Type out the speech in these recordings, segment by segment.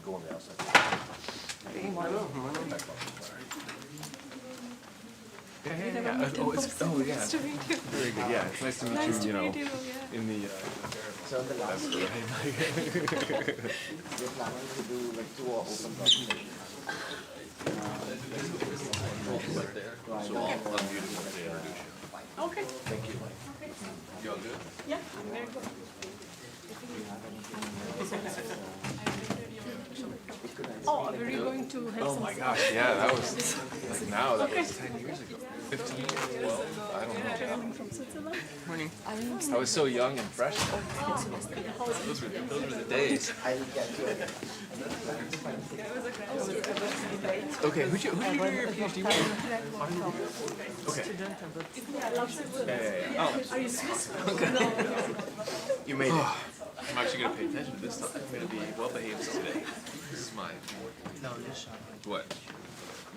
go on the outside. Yeah. Oh, yeah. Nice to meet you. Very good. Yeah, it's nice to meet Nice you. to meet you. Yeah. In the. So the last we're planning to do like 2 open presentations. So I'll unmute it once they introduce you. Okay. Thank you. Okay. You all good? Yeah, very good. Oh, were you going to have Oh some my gosh, yeah, that was like now, that was 10 years ago. 15 years, 12, I don't know. traveling from Switzerland? Morning. I was so young and fresh. Those were the days. I'll get you. Okay, who did you do your PhD with? Okay. Yeah. Oh. Are you Swiss? You made it. I'm actually going to pay attention to this time. I'm going to be well behaved today. This is my. No, just what?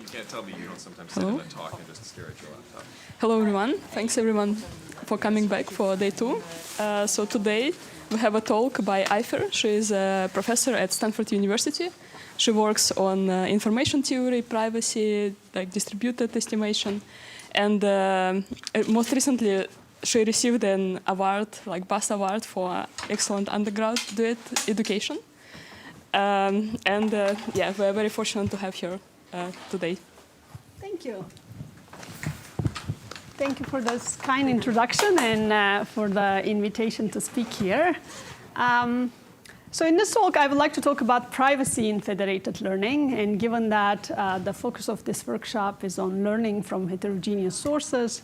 You can't tell me you don't sometimes sit and talk and just stare at your laptop. Hello everyone. Thanks everyone for coming back for day 2. So today we have a talk by Ayfer. She is a professor at Stanford University. She works on information theory, privacy, like distributed estimation, and most recently she received an award, like BAS award for excellent undergraduate education. Yeah, we're very fortunate to have her today. Thank you. Thank you for this kind introduction and for the invitation to speak here. So in this talk, I would like to talk about privacy in federated learning. And given that the focus of this workshop is on learning from heterogeneous sources,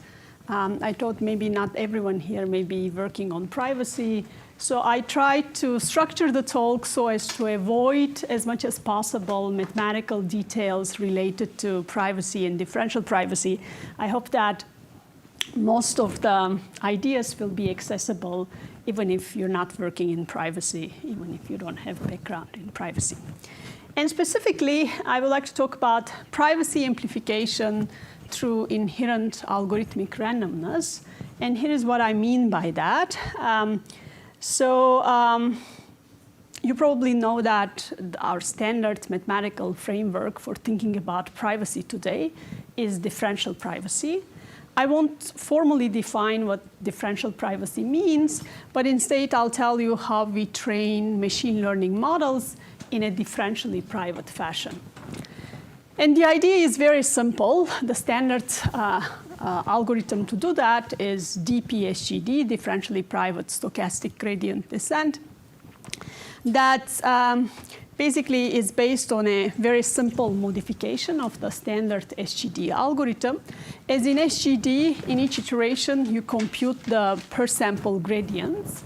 I thought maybe not everyone here may be working on privacy. So I tried to structure the talk so as to avoid as much as possible mathematical details related to privacy and differential privacy. I hope that most of the ideas will be accessible even if you're not working in privacy, even if you don't have background in privacy. And specifically, I would like to talk about privacy amplification through inherent algorithmic randomness. And here is what I mean by that. You probably know that our standard mathematical framework for thinking about privacy today is differential privacy. I won't formally define what differential privacy means, but instead I'll tell you how we train machine learning models in a differentially private fashion. And the idea is very simple. The standard algorithm to do that is DP-SGD, differentially private stochastic gradient descent. That basically is based on a very simple modification of the standard SGD algorithm. As in SGD, in each iteration, you compute the per sample gradients.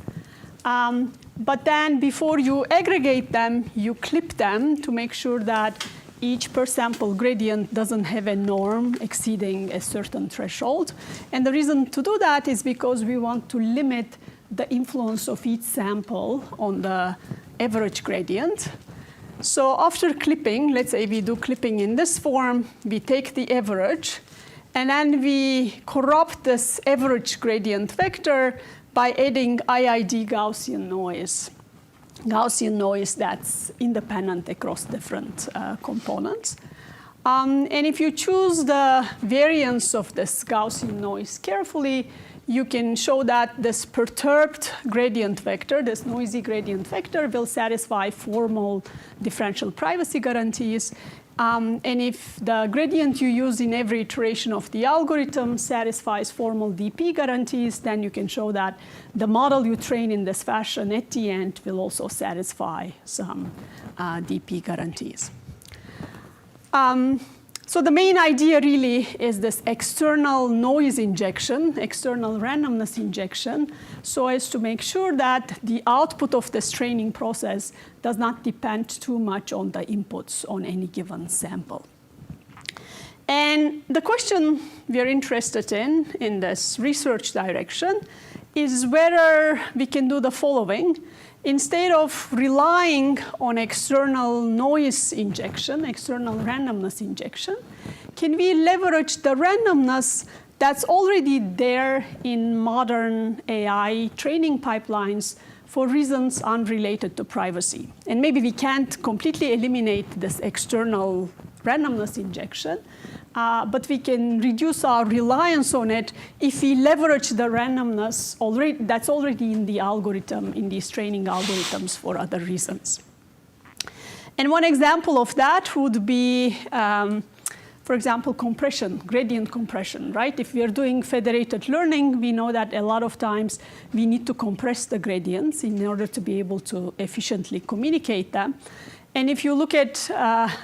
But then before you aggregate them, you clip them to make sure that each per sample gradient doesn't have a norm exceeding a certain threshold. And the reason to do that is because we want to limit the influence of each sample on the average gradient. So after clipping, let's say we do clipping in this form, we take the average, and then we corrupt this average gradient vector by adding IID Gaussian noise. Gaussian noise that's independent across different components. And if you choose the variance of this Gaussian noise carefully, you can show that this perturbed gradient vector, this noisy gradient vector, will satisfy formal differential privacy guarantees. And if the gradient you use in every iteration of the algorithm satisfies formal DP guarantees, then you can show that the model you train in this fashion at the end will also satisfy some DP guarantees. So the main idea really is this external noise injection, external randomness injection, so as to make sure that the output of this training process does not depend too much on the inputs on any given sample. And the question we're interested in this research direction is whether we can do the following. Instead of relying on external noise injection, external randomness injection, can we leverage the randomness that's already there in modern AI training pipelines for reasons unrelated to privacy. And maybe we can't completely eliminate this external randomness injection, but we can reduce our reliance on it if we leverage the randomness that's already in the algorithm, in these training algorithms for other reasons. And one example of that would be, for example, compression, gradient compression, right? If we are doing federated learning, we know that a lot of times we need to compress the gradients in order to be able to efficiently communicate them. And if you look at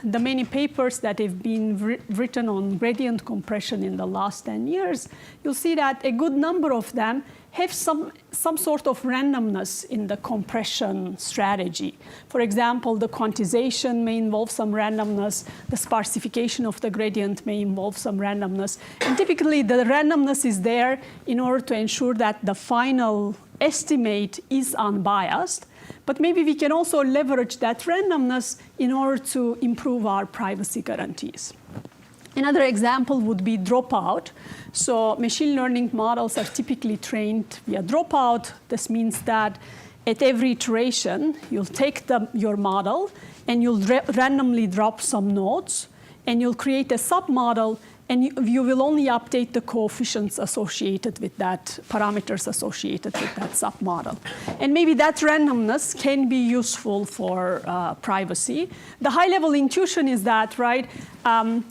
the many papers that have been written on gradient compression in the last 10 years, you'll see that a good number of them have some sort of randomness in the compression strategy. For example, the quantization may involve some randomness. The sparsification of the gradient may involve some randomness. And typically, the randomness is there in order to ensure that the final estimate is unbiased. But maybe we can also leverage that randomness in order to improve our privacy guarantees. Another example would be dropout. So machine learning models are typically trained via dropout. This means that at every iteration, you'll take your model and you'll randomly drop some nodes, and you'll create a submodel, and you will only update the coefficients associated with that, parameters associated with that submodel. And maybe that randomness can be useful for privacy. The high-level intuition is that, right, an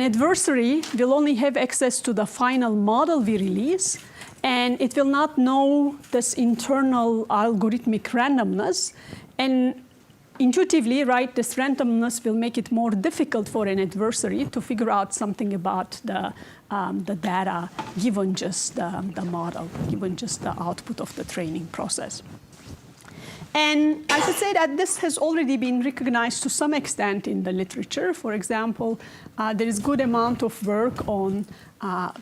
adversary will only have access to the final model we release, and it will not know this internal algorithmic randomness. And intuitively, right, this randomness will make it more difficult for an adversary to figure out something about the data given just the model, given just the output of the training process. And I should say that this has already been recognized to some extent in the literature. For example, there is good amount of work on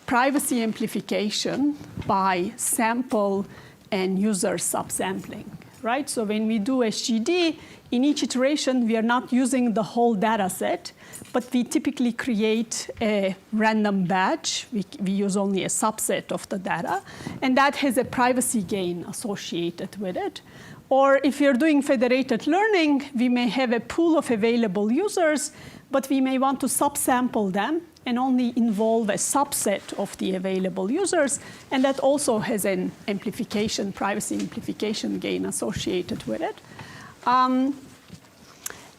privacy amplification by sample and user subsampling, right? So when we do SGD, in each iteration, we are not using the whole data set, but we typically create a random batch. We use only a subset of the data, and that has a privacy gain associated with it. Or if you're doing federated learning, we may have a pool of available users, but we may want to subsample them and only involve a subset of the available users, and that also has an amplification, privacy amplification gain associated with it.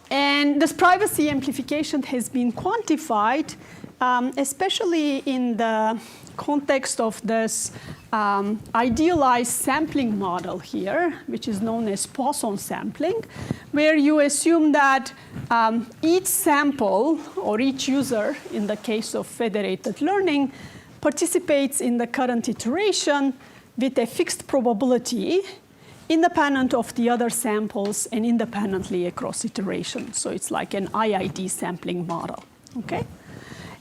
And this privacy amplification has been quantified, especially in the context of this idealized sampling model here, which is known as Poisson sampling, where you assume that each sample or each user, in the case of federated learning, participates in the current iteration with a fixed probability independent of the other samples and independently across iterations. So it's like an IID sampling model, okay?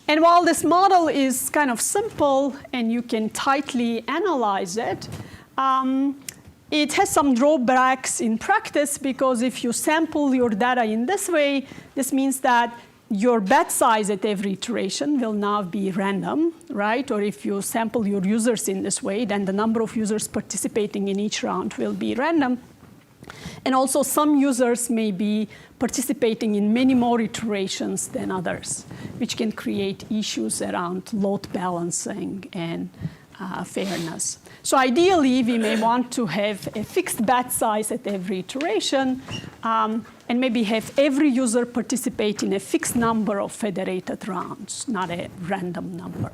And while this model is kind of simple and you can tightly analyze it, it has some drawbacks in practice, because if you sample your data in this way, this means that your batch size at every iteration will now be random, right? Or if you sample your users in this way, then the number of users participating in each round will be random. And also some users may be participating in many more iterations than others, which can create issues around load balancing and fairness. So ideally, we may want to have a fixed batch size at every iteration, and maybe have every user participate in a fixed number of federated rounds, not a random number.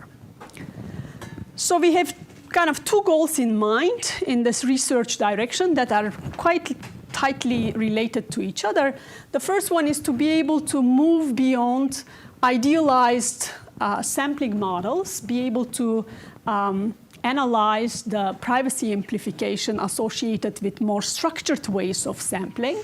So we have kind of two goals in mind in this research direction that are quite tightly related to each other. The first one is to be able to move beyond idealized sampling models, be able to analyze the privacy amplification associated with more structured ways of sampling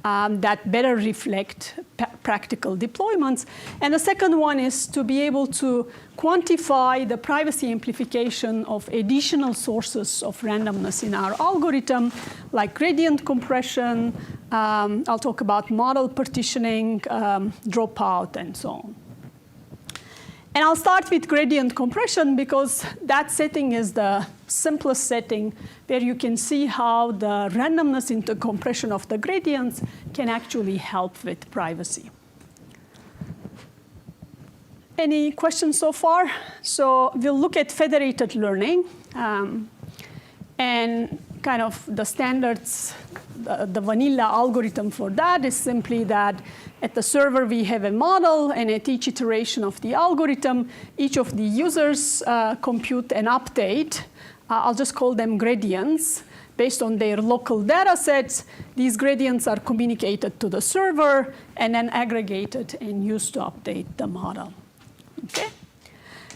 that better reflect practical deployments. And the second one is to be able to quantify the privacy amplification of additional sources of randomness in our algorithm, like gradient compression. I'll talk about model partitioning, dropout, and so on. And I'll start with gradient compression because that setting is the simplest setting where you can see how the randomness intercompression of the gradients can actually help with privacy. Any questions so far? So we'll look at federated learning. And kind of the standards, the vanilla algorithm for that is simply that at the server we have a model, and at each iteration of the algorithm, each of the users compute an update. I'll just call them gradients. Based on their local data sets, these gradients are communicated to the server and then aggregated and used to update the model. Okay?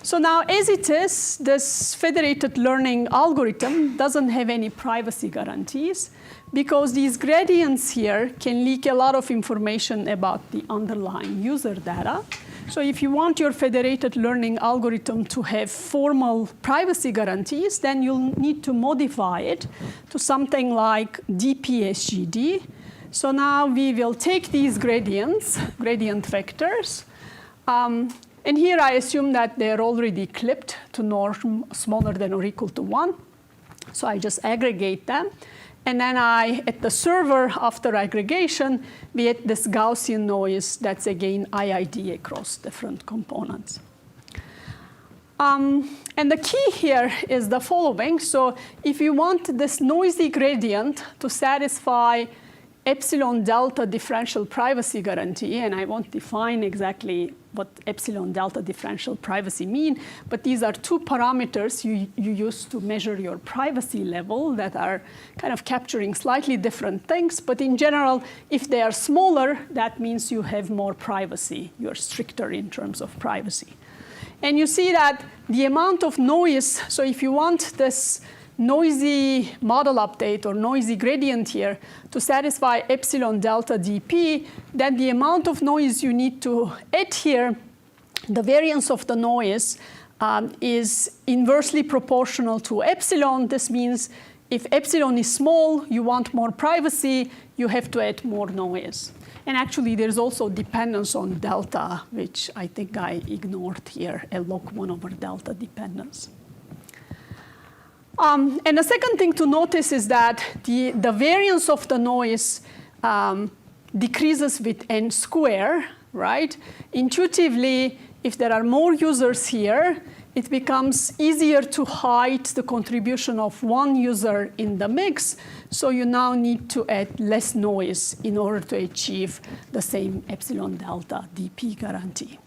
So now, as it is, this federated learning algorithm doesn't have any privacy guarantees because these gradients here can leak a lot of information about the underlying user data. So if you want your federated learning algorithm to have formal privacy guarantees, then you'll need to modify it to something like DP-SGD. So now we will take these gradients, gradient vectors, and here I assume that they're already clipped to norm smaller than or equal to 1. So I just aggregate them. And then at the server, after aggregation, we get this Gaussian noise that's, again, IID across different components. And the key here is the following. So if you want this noisy gradient to satisfy epsilon delta differential privacy guarantee, and I won't define exactly what epsilon delta differential privacy mean, but these are two parameters you use to measure your privacy level that are kind of capturing slightly different things. But in general, if they are smaller, that means you have more privacy. You're stricter in terms of privacy. And you see that the amount of noise, so if you want this noisy model update or noisy gradient here to satisfy epsilon delta dp, then the amount of noise you need to add here, the variance of the noise is inversely proportional to epsilon. This means if epsilon is small, you want more privacy, you have to add more noise. And actually, there's also dependence on delta, which I think I ignored here, a log 1 over delta dependence. And the second thing to notice is that the variance of the noise decreases with n square, right? Intuitively, if there are more users here, it becomes easier to hide the contribution of one user in the mix. So you now need to add less noise in order to achieve the same epsilon delta dp guarantee.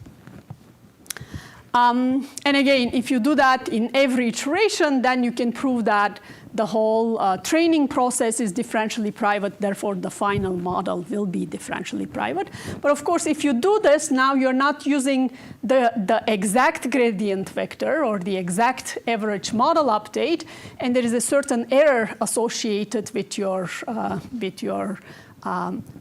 And again, if you do that in every iteration, then you can prove that the whole training process is differentially private. Therefore, the final model will be differentially private. But of course, if you do this, now you're not using the exact gradient vector or the exact average model update. And there is a certain error associated with your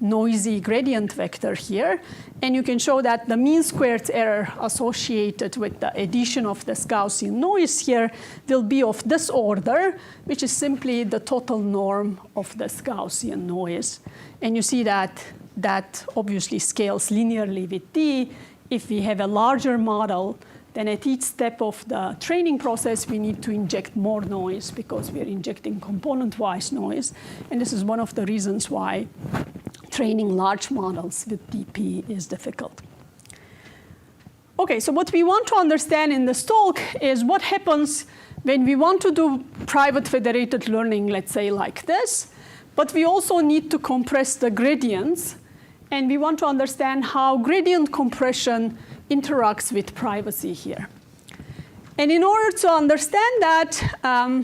noisy gradient vector here. And you can show that the mean squared error associated with the addition of this Gaussian noise here will be of this order, which is simply the total norm of this Gaussian noise. And you see that that obviously scales linearly with D. If we have a larger model, then at each step of the training process, we need to inject more noise because we are injecting component-wise noise. And this is one of the reasons why training large models with DP is difficult. OK, so what we want to understand in this talk is what happens when we want to do private federated learning, let's say like this. But we also need to compress the gradients. And we want to understand how gradient compression interacts with privacy here. And in order to understand that,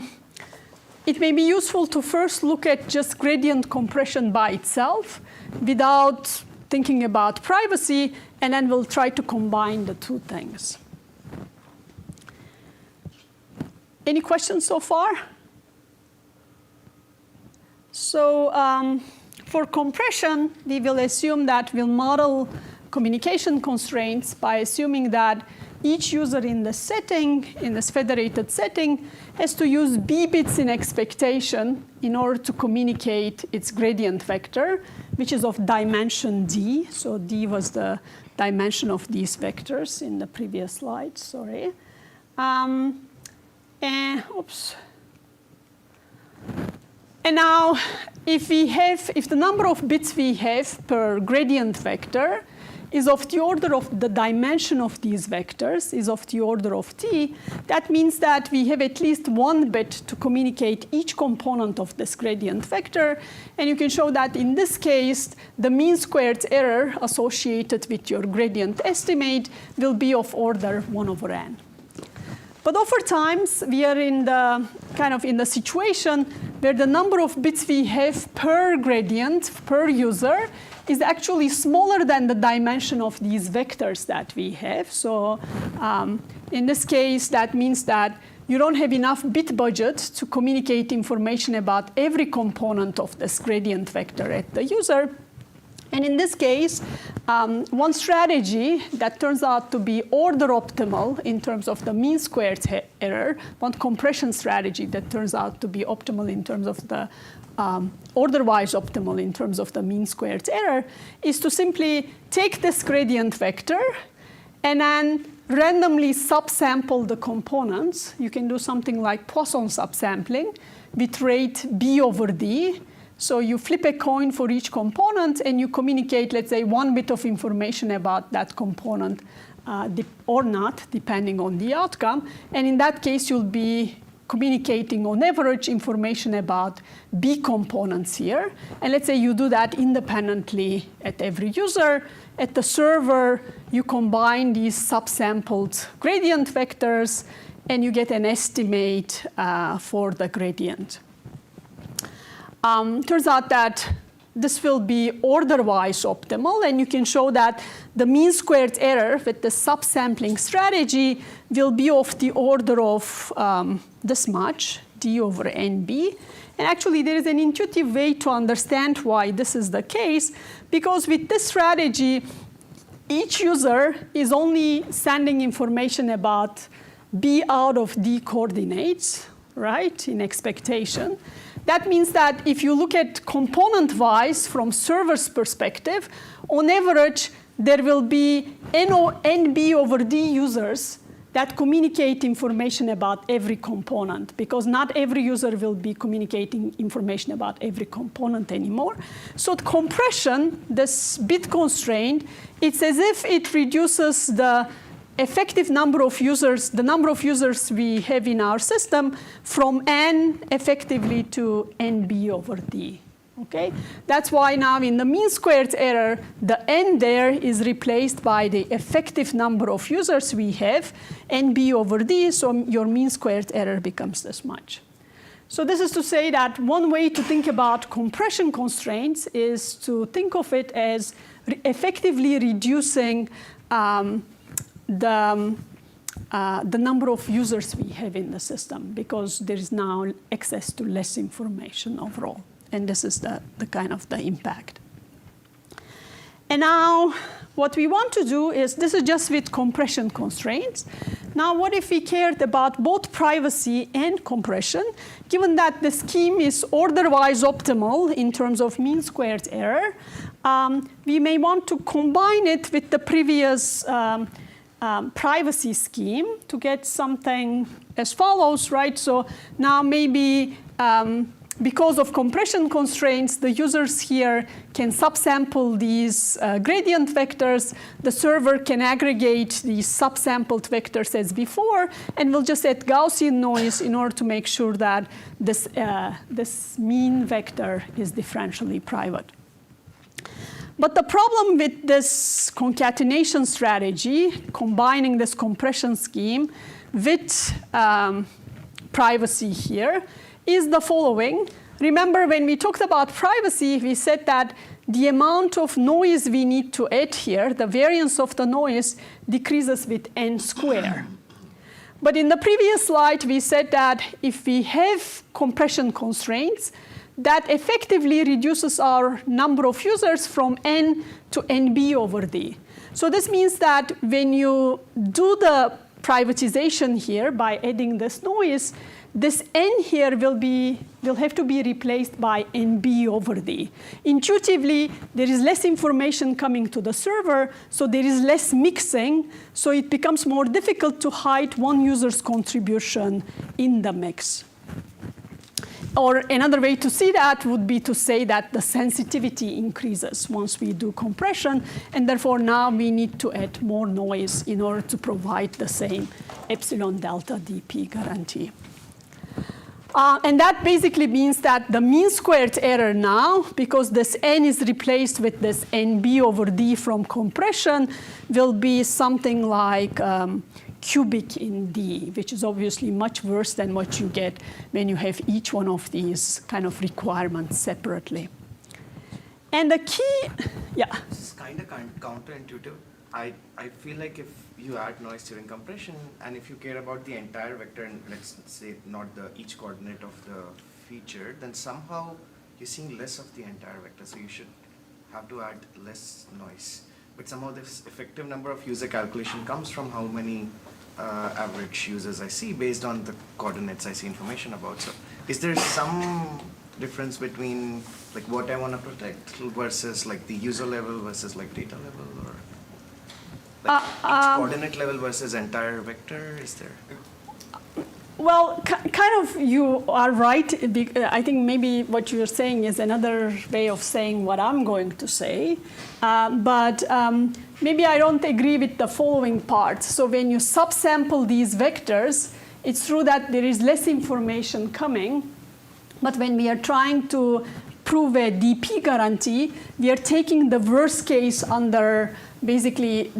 it may be useful to first look at just gradient compression by itself without thinking about privacy, and then we'll try to combine the two things. Any questions so far? So for compression, we will assume that we'll model communication constraints by assuming that each user in the setting, in this federated setting, has to use b bits in expectation in order to communicate its gradient vector, which is of dimension d. So d was the dimension of these vectors in the previous slide, sorry. And, oops. And now, if the number of bits we have per gradient vector is of the order of the dimension of these vectors is of the order of t, that means that we have at least one bit to communicate each component of this gradient vector. And you can show that in this case, the mean squared error associated with your gradient estimate will be of order 1 over n. But over time, we are in the situation where the number of bits we have per gradient, per user, is actually smaller than the dimension of these vectors that we have. So in this case, that means that you don't have enough bit budget to communicate information about every component of this gradient vector at the user. And in this case, one strategy that turns out to be order optimal in terms of the mean squared error, one compression strategy that turns out to be optimal in terms of the order-wise optimal in terms of the mean squared error, is to simply take this gradient vector and then randomly subsample the components. You can do something like Poisson subsampling with rate b over d. So you flip a coin for each component and you communicate, let's say, 1 bit of information about that component or not, depending on the outcome. And in that case, you'll be communicating on average information about b components here. And let's say you do that independently at every user. At the server, you combine these subsampled gradient vectors and you get an estimate for the gradient. Turns out that this will be order-wise optimal, and you can show that the mean squared error with the subsampling strategy will be of the order of this much, d over nb. And actually, there is an intuitive way to understand why this is the case, because with this strategy, each user is only sending information about b out of d coordinates, right, in expectation. That means that if you look at component-wise from server's perspective, on average, there will be nb over d users that communicate information about every component, because not every user will be communicating information about every component anymore. So the compression, this bit constraint, it's as if it reduces the effective number of users, the number of users we have in our system, from n effectively to nb over d. Okay? That's why now in the mean squared error, the n there is replaced by the effective number of users we have, nb over d, so your mean squared error becomes this much. So this is to say that one way to think about compression constraints is to think of it as effectively reducing the number of users we have in the system, because there is now access to less information overall. And this is the kind of the impact. And now what we want to do is, this is just with compression constraints. Now what if we cared about both privacy and compression, given that the scheme is order-wise optimal in terms of mean squared error, we may want to combine it with the previous privacy scheme to get something as follows, right? So now maybe because of compression constraints, the users here can subsample these gradient vectors. The server can aggregate these subsampled vectors as before, and we'll just add Gaussian noise in order to make sure that this mean vector is differentially private. But the problem with this concatenation strategy, combining this compression scheme with privacy here, is the following. Remember, when we talked about privacy, we said that the amount of noise we need to add here, the variance of the noise, decreases with n squared. But in the previous slide, we said that if we have compression constraints, that effectively reduces our number of users from n to nb over d. So this means that when you do the privatization here by adding this noise, this n here will have to be replaced by nb over d. Intuitively, there is less information coming to the server, so there is less mixing, so it becomes more difficult to hide one user's contribution in the mix. or another way to see that would be to say that the sensitivity increases once we do compression, and therefore now we need to add more noise in order to provide the same epsilon delta dp guarantee. And that basically means that the mean squared error now, because this n is replaced with this nb over d from compression, will be something like cubic in d, which is obviously much worse than what you get when you have each one of these kind of requirements separately. And the key, yeah? This is kind of counterintuitive. I feel like if you add noise during compression, and if you care about the entire vector, and let's say not each coordinate of the feature, then somehow you're seeing less of the entire vector, so you should have to add less noise. But somehow this effective number of user calculation comes from how many average users I see based on the coordinates I see information about. So is there some difference between like what I want to protect versus like the user level versus like data level, or like each coordinate level versus entire vector? Is there? Well, kind of you are right. I think maybe what you're saying is another way of saying what I'm going to say. But maybe I don't agree with the following part. So when you subsample these vectors, it's true that there is less information coming. But when we are trying to prove a DP guarantee, we are taking the worst case under basically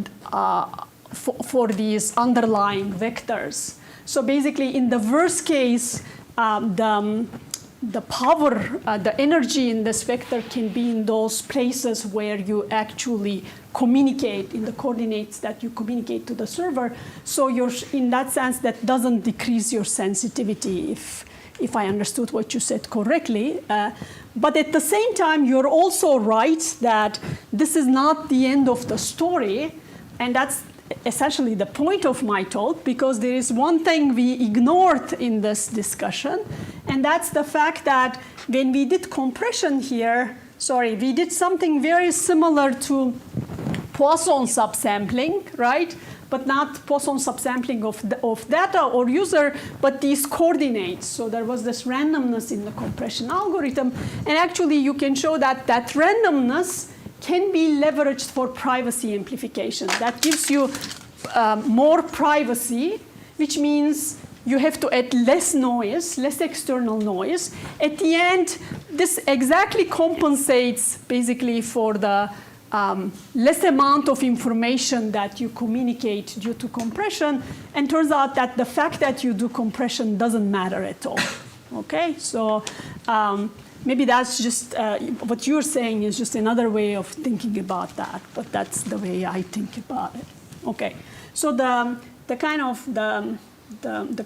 for these underlying vectors. So basically, in the worst case, the power, the energy in this vector can be in those places where you actually communicate, in the coordinates that you communicate to the server. So you're, in that sense, that doesn't decrease your sensitivity, if I understood what you said correctly. But at the same time, you're also right that this is not the end of the story, and that's essentially the point of my talk, because there is one thing we ignored in this discussion, and that's the fact that when we did compression here, we did something very similar to Poisson subsampling, right? But not Poisson subsampling of data or user, but these coordinates. So there was this randomness in the compression algorithm, and actually you can show that that randomness can be leveraged for privacy amplification. That gives you more privacy, which means you have to add less noise, less external noise. At the end, this exactly compensates basically for the less amount of information that you communicate due to compression, and turns out that the fact that you do compression doesn't matter at all. Okay, so maybe that's just what you're saying is just another way of thinking about that, but that's the way I think about it. Okay, so the kind of the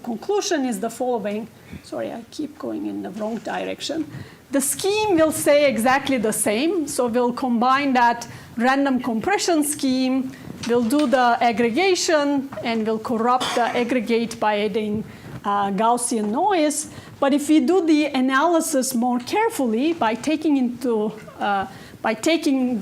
conclusion is the following. Sorry, I keep going in the wrong direction. The scheme will say exactly the same. So we'll combine that random compression scheme, we'll do the aggregation, and we'll corrupt the aggregate by adding Gaussian noise. But if we do the analysis more carefully by taking into account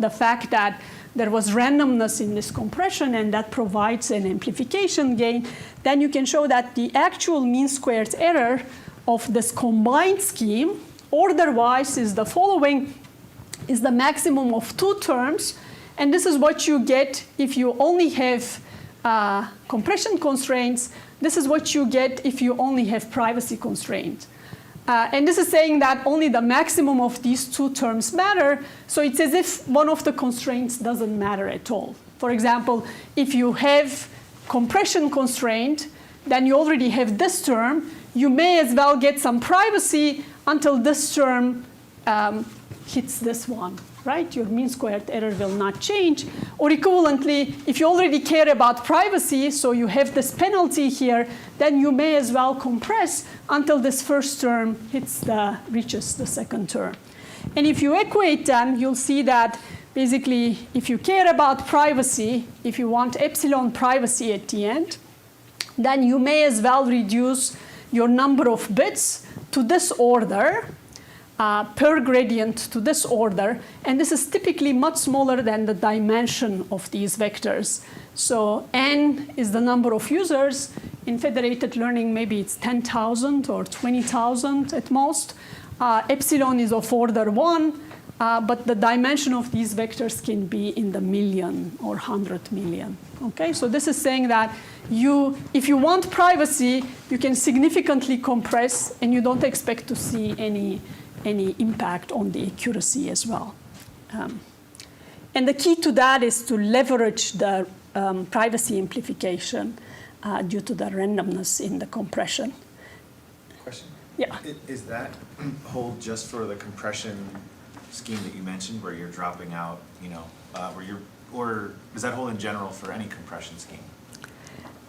the fact that there was randomness in this compression and that provides an amplification gain, then you can show that the actual mean squared error of this combined scheme, order-wise, is the following, is the maximum of 2 terms. And this is what you get if you only have compression constraints. This is what you get if you only have privacy constraints. And this is saying that only the maximum of these 2 terms matter. So it's as if one of the constraints doesn't matter at all. For example, if you have compression constraint, then you already have this term. You may as well get some privacy until this term hits this one, right? Your mean squared error will not change. Or equivalently, if you already care about privacy, so you have this penalty here, then you may as well compress until this first term reaches the second term. And if you equate them, you'll see that basically, if you care about privacy, if you want epsilon privacy at the end, then you may as well reduce your number of bits to this order, per gradient to this order, and this is typically much smaller than the dimension of these vectors. So n is the number of users, In federated learning, maybe it's 10,000 or 20,000 at most. Epsilon is of order 1, but the dimension of these vectors can be in the million or 100 million. Okay, so this is saying that if you want privacy, you can significantly compress, and you don't expect to see any impact on the accuracy as well. And the key to that is to leverage the privacy amplification due to the randomness in the compression. Question? Yeah. Is that hold just for the compression scheme that you mentioned, where you're dropping out, or does that hold in general for any compression scheme?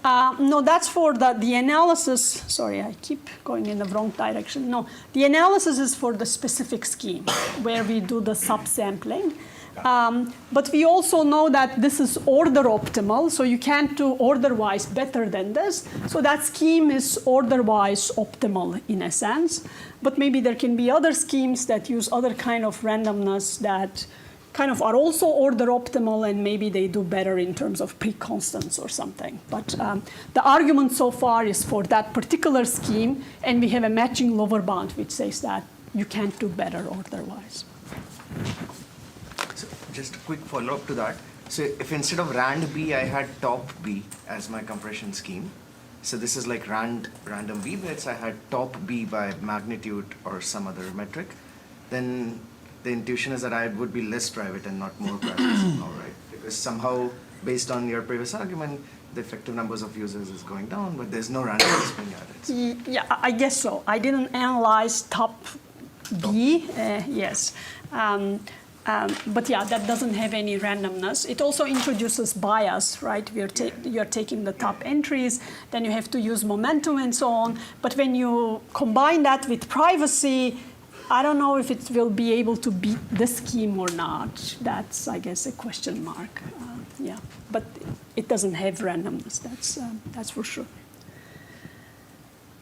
No, that's for the analysis. Sorry, I keep going in the wrong direction. No, the analysis is for the specific scheme where we do the subsampling. But we also know that this is order optimal, so you can't do order-wise better than this. So that scheme is order-wise optimal in a sense. But maybe there can be other schemes that use other kind of randomness that kind of are also order optimal, and maybe they do better in terms of pre-constants or something. But the argument so far is for that particular scheme, and we have a matching lower bound which says that you can't do better order-wise. So just a quick follow-up to that. So if instead of rand B, I had top B as my compression scheme, so this is like random B bits, I had top B by magnitude or some other metric, then the intuition is that I would be less private and not more private somehow, right? Because somehow, based on your previous argument, the effective numbers of users is going down, but there's no randomness being added. Yeah, I guess so. I didn't analyze top B, yes. But yeah, that doesn't have any randomness. It also introduces bias, right? You're taking the top entries, then you have to use momentum and so on. But when you combine that with privacy, I don't know if it will be able to beat this scheme or not. That's, I guess, a question mark. Yeah, but it doesn't have randomness. That's for sure.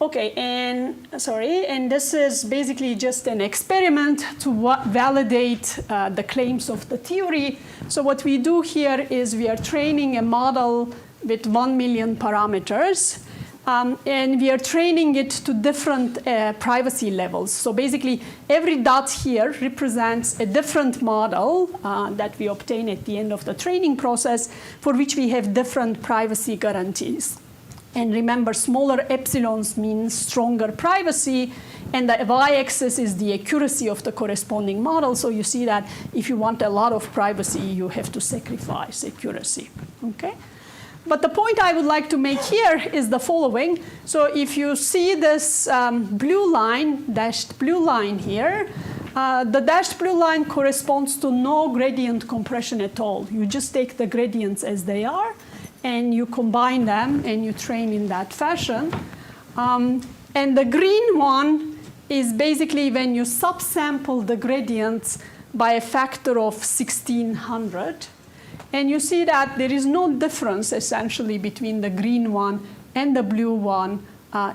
Okay, and this is basically just an experiment to validate the claims of the theory. So what we do here is we are training a model with 1 million parameters. And we are training it to different privacy levels. So basically, every dot here represents a different model that we obtain at the end of the training process, for which we have different privacy guarantees. And remember, smaller epsilons means stronger privacy, and the y-axis is the accuracy of the corresponding model. So you see that if you want a lot of privacy, you have to sacrifice accuracy. Okay? But the point I would like to make here is the following. So if you see this blue line, dashed blue line here, the dashed blue line corresponds to no gradient compression at all. You just take the gradients as they are, and you combine them, and you train in that fashion. And the green one is basically when you subsample the gradients by a factor of 1600. And you see that there is no difference, essentially, between the green one and the blue one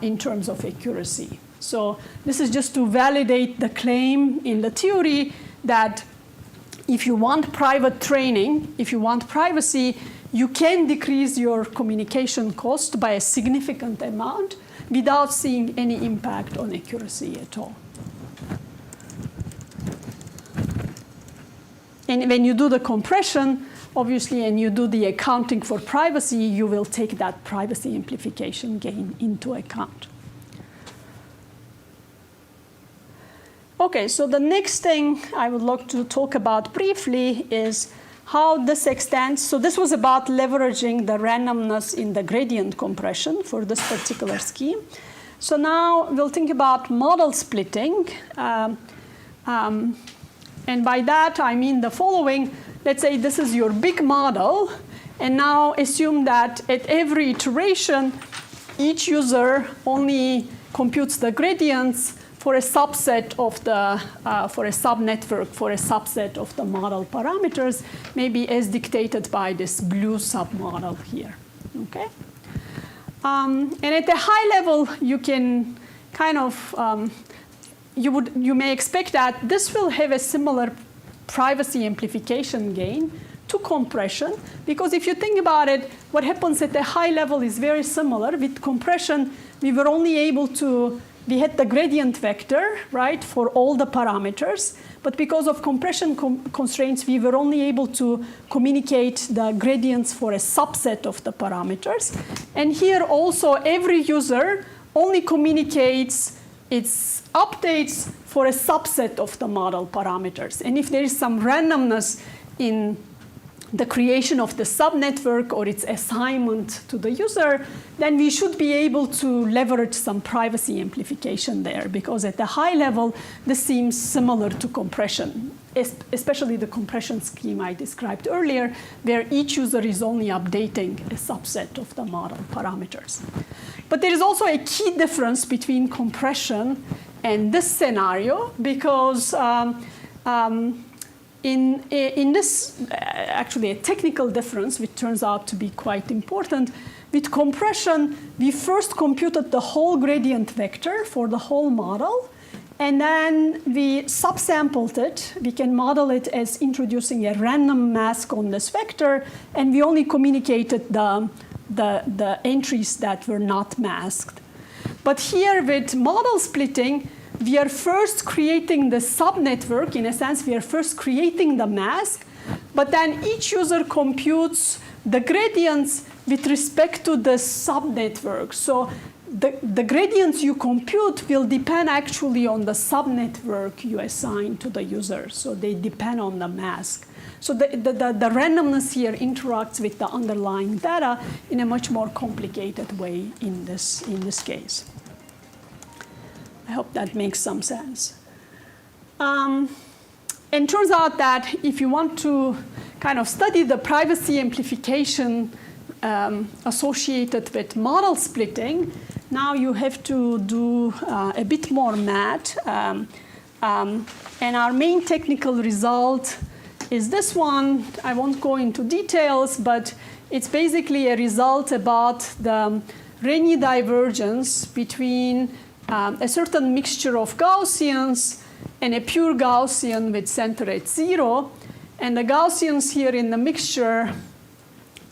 in terms of accuracy. So this is just to validate the claim in the theory that if you want private training, if you want privacy, you can decrease your communication cost by a significant amount without seeing any impact on accuracy at all. And when you do the compression, obviously, and you do the accounting for privacy, you will take that privacy amplification gain into account. Okay, so the next thing I would like to talk about briefly is how this extends. So this was about leveraging the randomness in the gradient compression for this particular scheme. So now we'll think about model splitting. And by that, I mean the following. Let's say this is your big model, and now assume that at every iteration, each user only computes the gradients for a subset of the, for a subnetwork, for a subset of the model parameters, maybe as dictated by this blue submodel here, okay? And at a high level, you can kind of, you may expect that this will have a similar privacy amplification gain to compression, because if you think about it, what happens at the high level is very similar. With compression, we were only able to, we had the gradient vector, right, for all the parameters, but because of compression constraints, we were only able to communicate the gradients for a subset of the parameters. And here also, every user only communicates its updates for a subset of the model parameters. And if there is some randomness in the creation of the subnetwork or its assignment to the user, then we should be able to leverage some privacy amplification there, because at the high level, this seems similar to compression, especially the compression scheme I described earlier, where each user is only updating a subset of the model parameters. But there is also a key difference between compression and this scenario, because in this, actually a technical difference, which turns out to be quite important, with compression, we first computed the whole gradient vector for the whole model, and then we subsampled it. We can model it as introducing a random mask on this vector, and we only communicated the entries that were not masked. But here with model splitting, we are first creating the subnetwork. In a sense, we are first creating the mask, but then each user computes the gradients with respect to the subnetwork. So the gradients you compute will depend actually on the subnetwork you assign to the user. So they depend on the mask. So the randomness here interacts with the underlying data in a much more complicated way in this case. I hope that makes some sense. And turns out that if you want to kind of study the privacy amplification associated with model splitting, now you have to do a bit more math. And our main technical result is this one. I won't go into details, but it's basically a result about the Rényi divergence between a certain mixture of Gaussians and a pure Gaussian with center at 0. And the Gaussians here in the mixture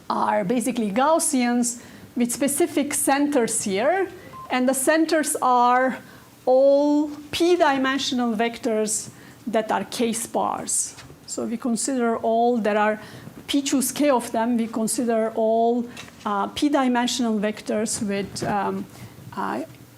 are basically Gaussians with specific centers here. And the centers are all p-dimensional vectors that are k-sparse. So we consider all, there are p choose k of them, we consider all p-dimensional vectors with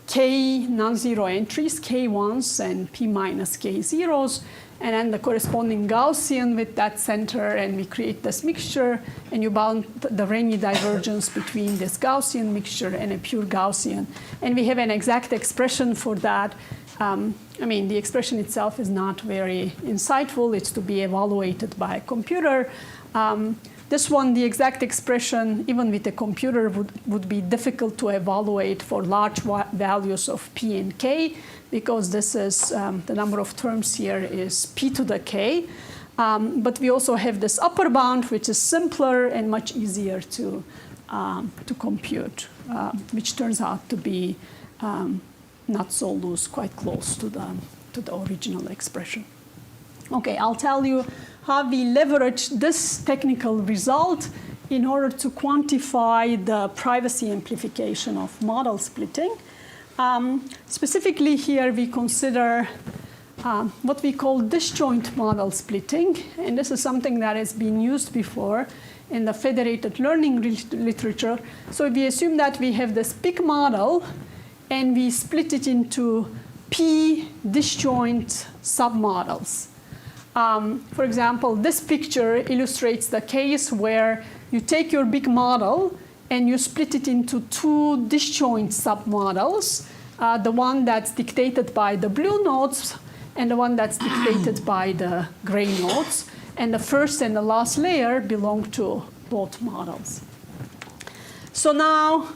k non-zero entries, k1s and p minus k zeros, and then the corresponding Gaussian with that center, and we create this mixture, and you bound the Rényi divergence between this Gaussian mixture and a pure Gaussian. And we have an exact expression for that. I mean, the expression itself is not very insightful. It's to be evaluated by a computer. This one, the exact expression, even with a computer, would be difficult to evaluate for large values of p and k, because this is, the number of terms here is p to the k. But we also have this upper bound, which is simpler and much easier to compute, which turns out to be not so loose, quite close to the original expression. Okay, I'll tell you how we leverage this technical result in order to quantify the privacy amplification of model splitting. Specifically here, we consider what we call disjoint model splitting. And this is something that has been used before in the federated learning literature. So we assume that we have this big model, and we split it into p disjoint submodels. For example, this picture illustrates the case where you take your big model and you split it into two disjoint submodels, the one that's dictated by the blue nodes and the one that's dictated by the gray nodes. And the first and the last layer belong to both models. So now,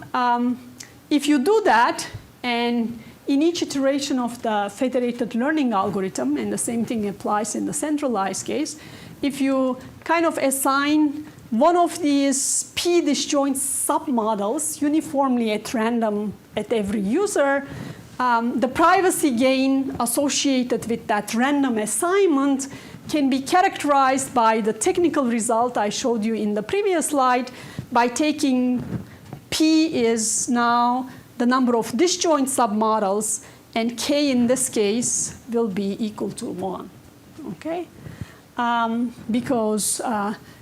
if you do that, and in each iteration of the federated learning algorithm, and the same thing applies in the centralized case, if you kind of assign one of these p disjoint submodels uniformly at random at every user, the privacy gain associated with that random assignment can be characterized by the technical result I showed you in the previous slide by taking P is now the number of disjoint submodels, and K in this case will be equal to 1, okay? Because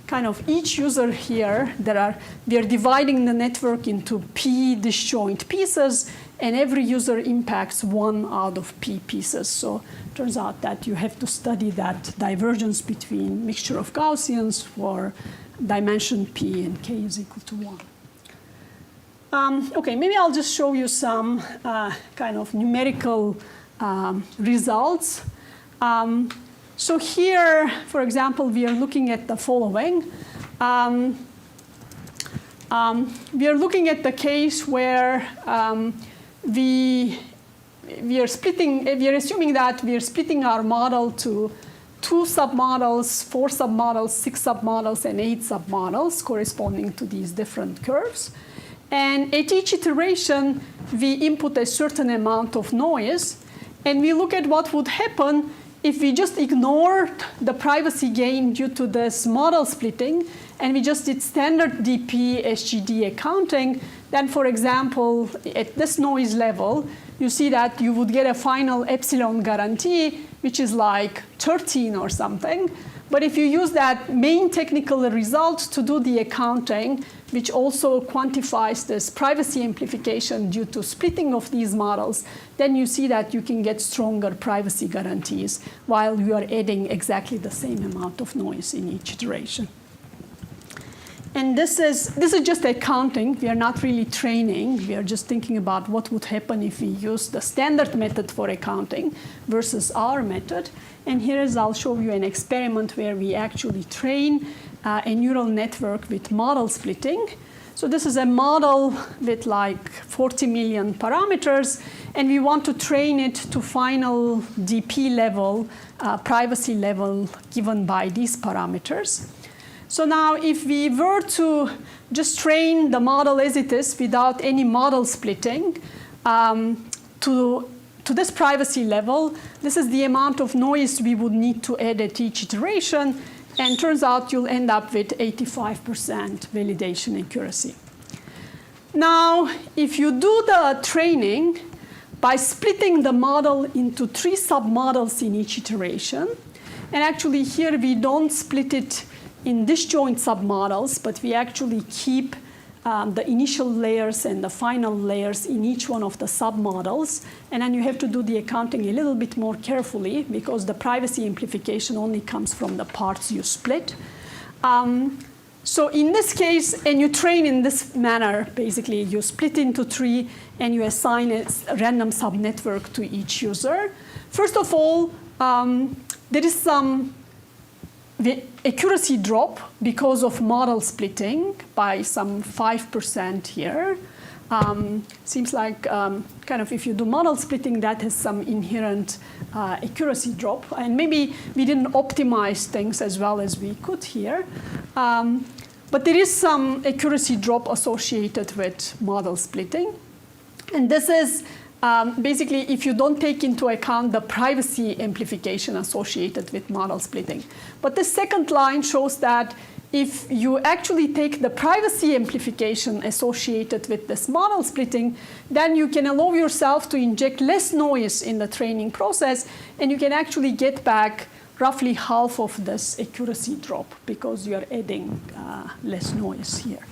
kind of each user here, we are dividing the network into P disjoint pieces, and every user impacts 1 out of P pieces. So it turns out that you have to study that divergence between mixture of Gaussians for dimension P, and K is equal to 1. Okay, maybe I'll just show you some kind of numerical results. So here, for example, we are looking at the following. We are looking at the case where we are assuming that we are splitting our model to 2 submodels, 4 submodels, 6 submodels, and 8 submodels corresponding to these different curves. And at each iteration, we input a certain amount of noise, and we look at what would happen if we just ignored the privacy gain due to this model splitting, and we just did standard DP-SGD accounting. Then, for example, at this noise level, you see that you would get a final epsilon guarantee, which is like 13 or something. But if you use that main technical result to do the accounting, which also quantifies this privacy amplification due to splitting of these models, then you see that you can get stronger privacy guarantees while you are adding exactly the same amount of noise in each iteration. And this is just accounting. We are not really training. We are just thinking about what would happen if we use the standard method for accounting versus our method. And here I'll show you an experiment where we actually train a neural network with model splitting. So this is a model with like 40 million parameters, and we want to train it to final DP level, privacy level given by these parameters. So now if we were to just train the model as it is without any model splitting to this privacy level, this is the amount of noise we would need to add at each iteration, and turns out you'll end up with 85% validation accuracy. Now, if you do the training by splitting the model into 3 submodels in each iteration, and actually here we don't split it in disjoint submodels, but we actually keep the initial layers and the final layers in each one of the submodels. And then you have to do the accounting a little bit more carefully because the privacy amplification only comes from the parts you split. So in this case, and you train in this manner, basically you split into 3 and you assign a random subnetwork to each user. First of all, there is some accuracy drop because of model splitting by some 5% here. Seems like kind of if you do model splitting, that has some inherent accuracy drop. And maybe we didn't optimize things as well as we could here. But there is some accuracy drop associated with model splitting. And this is basically if you don't take into account the privacy amplification associated with model splitting. But the second line shows that if you actually take the privacy amplification associated with this model splitting, then you can allow yourself to inject less noise in the training process, and you can actually get back roughly half of this accuracy drop because you are adding less noise here.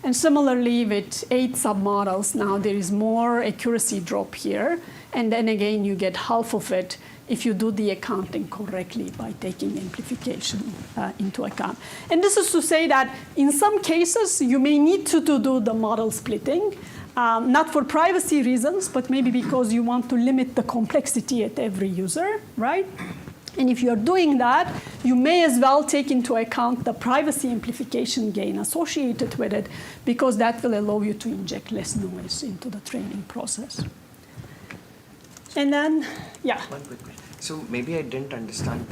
And similarly, with 8 submodels, now there is more accuracy drop here. And then again, you get half of it if you do the accounting correctly by taking amplification into account. And this is to say that in some cases, you may need to do the model splitting, not for privacy reasons, but maybe because you want to limit the complexity at every user, right? And if you're doing that, you may as well take into account the privacy amplification gain associated with it, because that will allow you to inject less noise into the training process. And then, yeah. One quick question. So maybe I didn't understand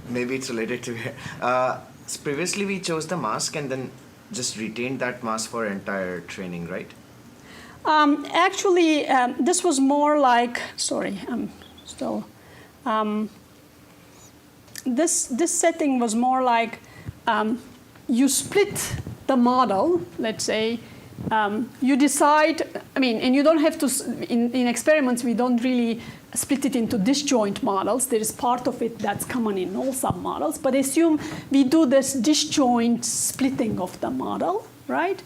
maybe it's related to here. Previously we chose the mask and then just retained that mask for entire training, right? Actually, this was more like, sorry, I'm still, this setting was more like you split the model, let's say, you decide, and you don't have to, in experiments, we don't really split it into disjoint models. There is part of it that's common in all submodels, but assume we do this disjoint splitting of the model, right?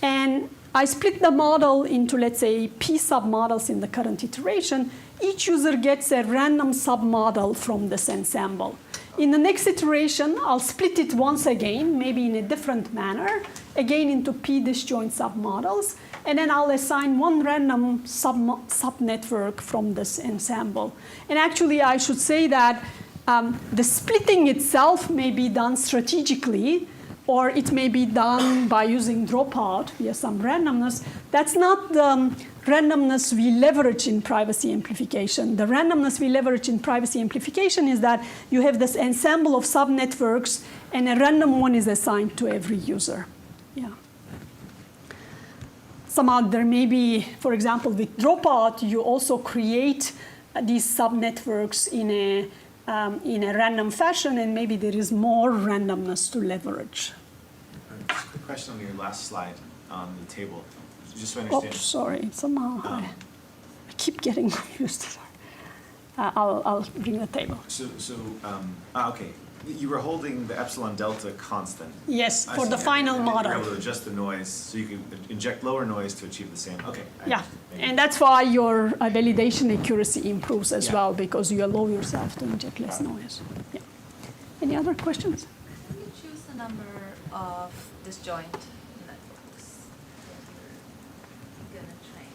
And I split the model into, let's say, P submodels in the current iteration. Each user gets a random submodel from this ensemble. In the next itration, I'll split it once again, maybe in a different manner, again into P disjoint submodels, and then I'll assign one random subnetwork from this ensemble. And actually, I should say that the splitting itself may be done strategically, or it may be done by using dropout via some randomness. That's not the randomness we leverage in privacy amplification. The randomness we leverage in privacy amplification is that you have this ensemble of subnetworks, and a random one is assigned to every user. Yeah. Somehow there may be, for example, with dropout, you also create these subnetworks in a random fashion, and maybe there is more randomness to leverage. Just a quick question on your last slide on the table. Just so I understand. Oops, sorry. Somehow I keep getting confused. I'll bring the table. Okay. You were holding the epsilon delta constant. Yes, for the final model. You were able to adjust the noise, so you could inject lower noise to achieve the same. Okay. Yeah, and that's why your validation accuracy improves as well, because you allow yourself to inject less noise. Yeah. Any other questions? Can you choose the number of disjoint networks that you're going to train?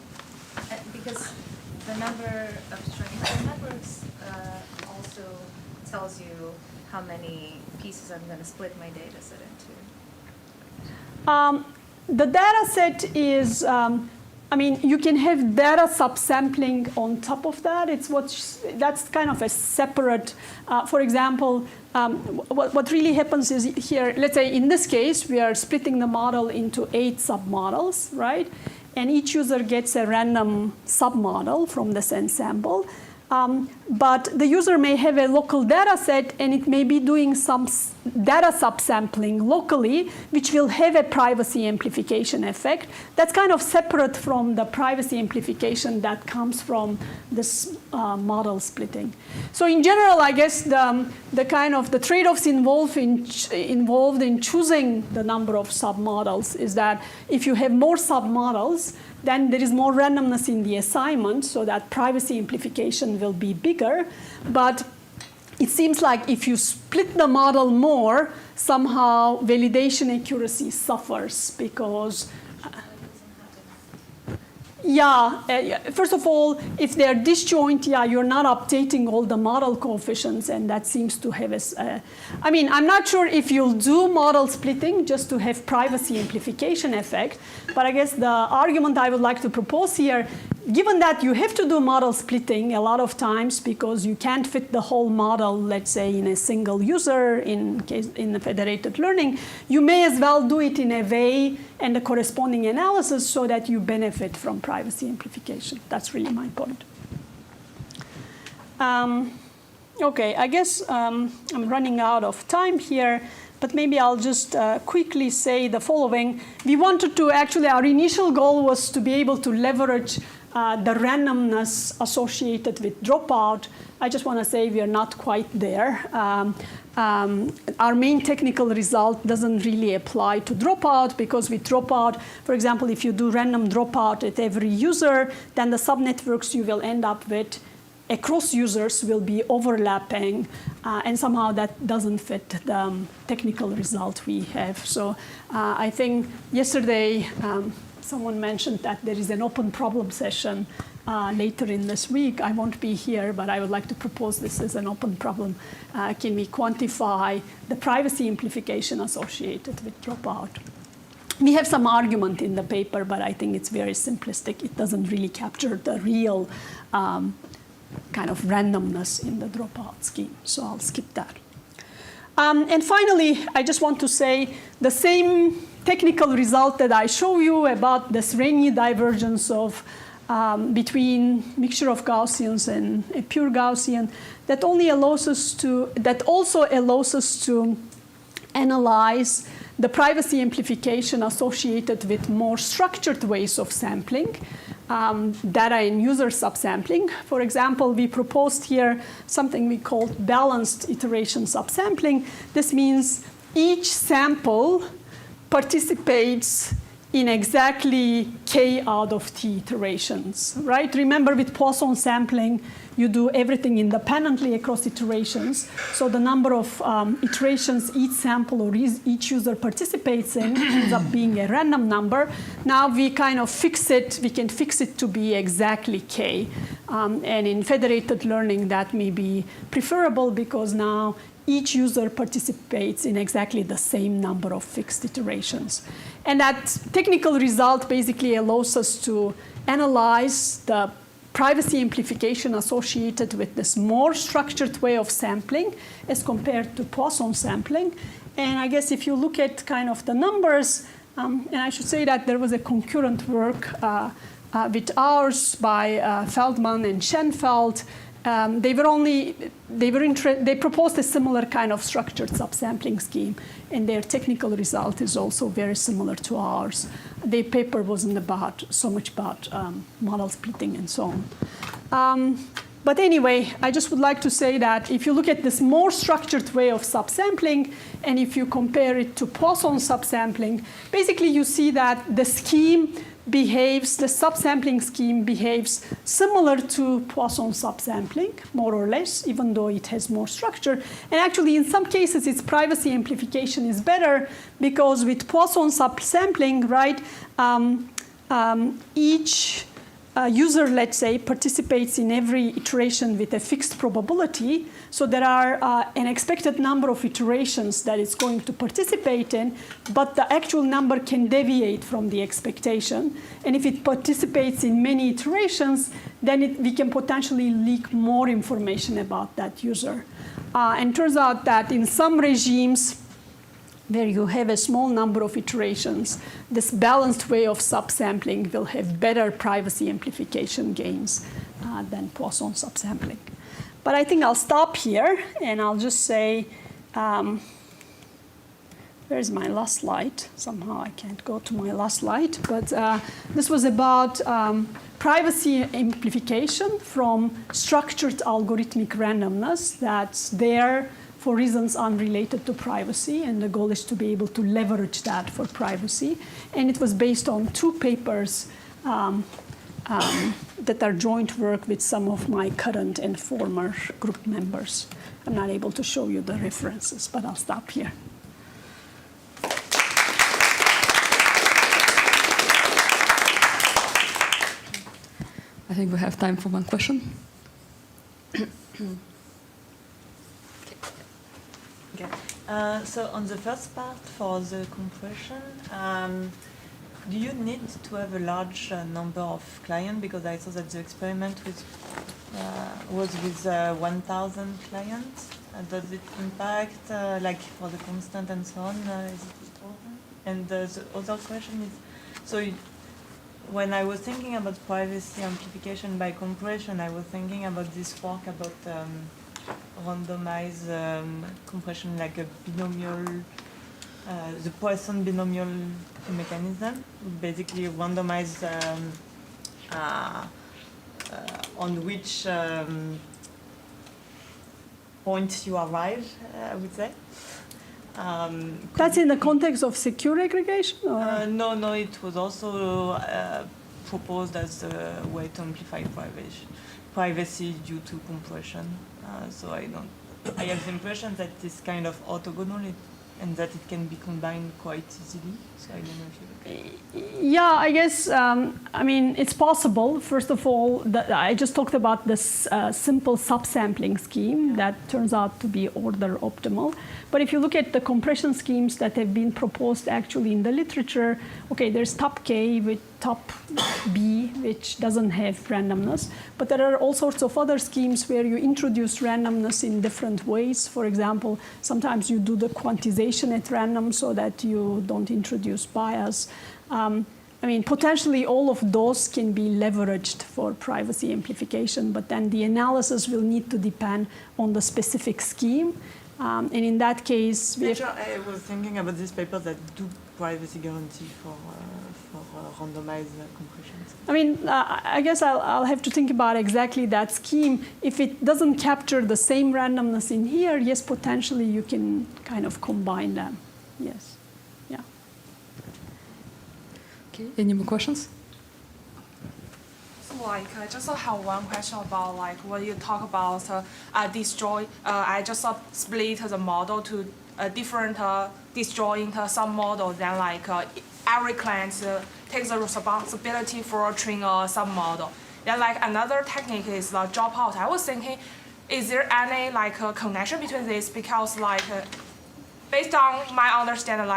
Because the number of training networks also tells you how many pieces I'm going to split my data set into. The data set is, you can have data subsampling on top of that. That's kind of a separate, for example, what really happens is here, let's say in this case, we are splitting the model into 8 submodels, right? And each user gets a random submodel from this ensemble. But the user may have a local data set, and it may be doing some data subsampling locally, which will have a privacy amplification effect. That's kind of separate from the privacy amplification that comes from this model splitting. So in general, I guess the trade-offs involved in choosing the number of submodels is that if you have more submodels, then there is more randomness in the assignment, so that privacy amplification will be bigger. But it seems like if you split the model more, somehow validation accuracy suffers because first of all, if they're disjoint, you're not updating all the model coefficients, and that seems to have I'm not sure if you'll do model splitting just to have privacy amplification effect, but I guess the argument I would like to propose here, given that you have to do model splitting a lot of times because you can't fit the whole model, let's say, in a single user in the federated learning, you may as well do it in a way and the corresponding analysis so that you benefit from privacy amplification. That's really my point. Okay, I guess I'm running out of time here, but maybe I'll just quickly say the following. We wanted to our initial goal was to be able to leverage the randomness associated with dropout. I just want to say we are not quite there. Our main technical result doesn't really apply to dropout because with dropout, for example, if you do random dropout at every user, then the subnetworks you will end up with across users will be overlapping, and somehow that doesn't fit the technical result we have. So I think yesterday someone mentioned that there is an open problem session later in this week. I won't be here, but I would like to propose this as an open problem. Can we quantify the privacy amplification associated with dropout? We have some argument in the paper, but I think it's very simplistic. It doesn't really capture the real kind of randomness in the dropout scheme, so I'll skip that. And finally, I just want to say the same technical result that I show you about this Rényi divergence of between mixture of Gaussians and a pure Gaussian that also allows us to analyze the privacy amplification associated with more structured ways of sampling, data and user subsampling. For example, we proposed here something we called balanced iteration subsampling. This means each sample participates in exactly k out of t iterations, right? Remember, with Poisson sampling, you do everything independently across iterations. So the number of iterations each sample or each user participates in ends up being a random number. Now we kind of fix it. We can fix it to be exactly k. And in federated learning, that may be preferable because now each user participates in exactly the same number of fixed iterations. And that technical result basically allows us to analyze the privacy amplification associated with this more structured way of sampling as compared to Poisson sampling. And I guess if you look at kind of the numbers, and I should say that there was a concurrent work with ours by Feldman and Schenfeld. They proposed a similar kind of structured subsampling scheme, and their technical result is also very similar to ours. Their paper wasn't so much about model splitting and so on. But anyway, I just would like to say that if you look at this more structured way of subsampling, and if you compare it to Poisson subsampling, basically you see that the subsampling scheme behaves similar to Poisson subsampling, more or less, even though it has more structure. And actually, in some cases, its privacy amplification is better because with Poisson subsampling, right, each user, let's say, participates in every iteration with a fixed probability. So there are an expected number of iterations that it's going to participate in, but the actual number can deviate from the expectation. And if it participates in many iterations, then we can potentially leak more information about that user. And it turns out that in some regimes, where you have a small number of iterations, this balanced way of subsampling will have better privacy amplification gains than Poisson subsampling. But I think I'll stop here, and I'll just say, where's my last slide? Somehow I can't go to my last slide. But this was about privacy amplification from structured algorithmic randomness that's there for reasons unrelated to privacy, and the goal is to be able to leverage that for privacy. And it was based on 2 papers that are joint work with some of my current and former group members. I'm not able to show you the references, but I'll stop here. I think we have time for one question. Okay. So on the first part for the compression, do you need to have a large number of clients? Because I saw that the experiment was with 1,000 clients. Does it impact, like for the constant and so on? Is it important? And the other question is, so when I was thinking about privacy amplification by compression, I was thinking about this work about randomized compression, like a binomial, the Poisson binomial mechanism, basically randomize on which point you arrive, I would say. That's in the context of secure aggregation? Or? No, it was also proposed as a way to amplify privacy due to compression. So I have the impression that it's kind of orthogonal and that it can be combined quite easily. So I don't know if you Yeah, I guess, I mean, it's possible. First of all, I just talked about this simple subsampling scheme that turns out to be order optimal. But if you look at the compression schemes that have been proposed actually in the literature, okay, there's top K with top B, which doesn't have randomness. But there are all sorts of other schemes where you introduce randomness in different ways. For example, sometimes you do the quantization at random so that you don't introduce bias. I mean, potentially all of those can be leveraged for privacy amplification, but then the analysis will need to depend on the specific scheme. And in that case, we have, I was thinking about these papers that do privacy guarantee for randomized compressions. I mean, I guess I'll have to think about exactly that scheme. If it doesn't capture the same randomness in here, yes, potentially you can kind of combine them. Yes. Yeah. Okay, any more questions? So I just have one question about when you talk about I just split the model to different disjoint submodel. Then every client takes the responsibility for training a submodel. Then another technique is the dropout. I was thinking, is there any connection between this? Because based on my understanding,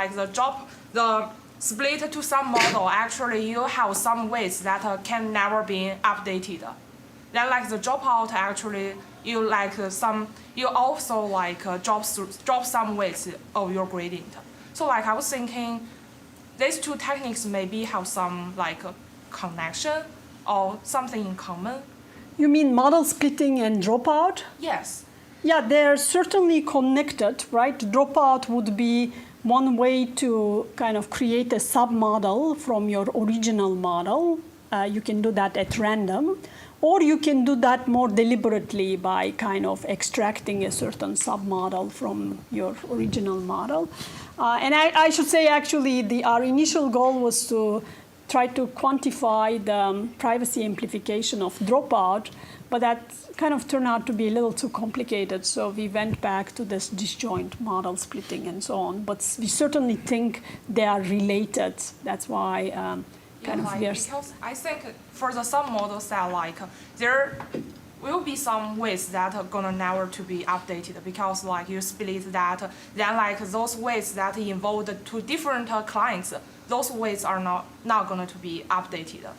the split to some model, actually you have some weights that can never be updated. Then the dropout, actually you also drop some weights of your gradient. So I was thinking these two techniques maybe have some connection or something in common. You mean model splitting and dropout? Yes. Yeah, they're certainly connected, right? Dropout would be one way to kind of create a submodel from your original model. You can do that at random. Or you can do that more deliberately by kind of extracting a certain submodel from your original model. And I should say, actually, our initial goal was to try to quantify the privacy amplification of dropout, but that kind of turned out to be a little too complicated. So we went back to this disjoint model splitting and so on. But we certainly think they are related. That's why because I think for the submodel set, there will be some weights that are gonna never to be updated because you split that. Then those weights that involved two different clients, those weights are not going to be updated.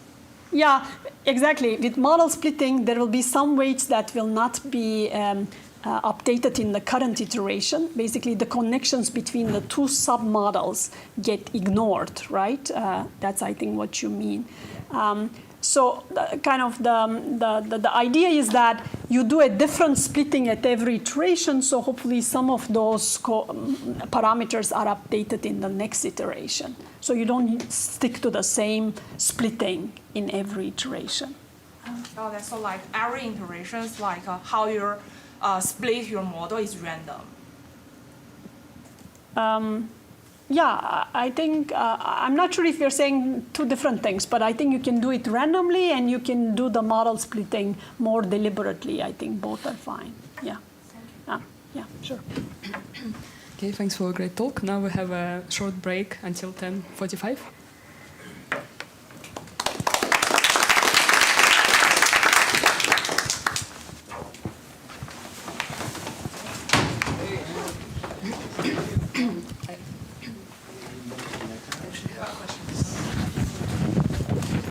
Yeah, exactly. With model splitting, there will be some weights that will not be updated in the current iteration. Basically, the connections between the two submodels get ignored, right? That's, I think, what you mean. So the idea is that you do a different splitting at every iteration, so hopefully some of those parameters are updated in the next iteration. So you don't stick to the same splitting in every iteration. Oh, so every iteration is how you split your model is random. Yeah, I think, I'm not sure if you're saying two different things, but I think you can do it randomly and you can do the model splitting more deliberately. I think both are fine. Yeah. Yeah, sure. Okay, thanks for a great talk. Now we have a short break until 10:45.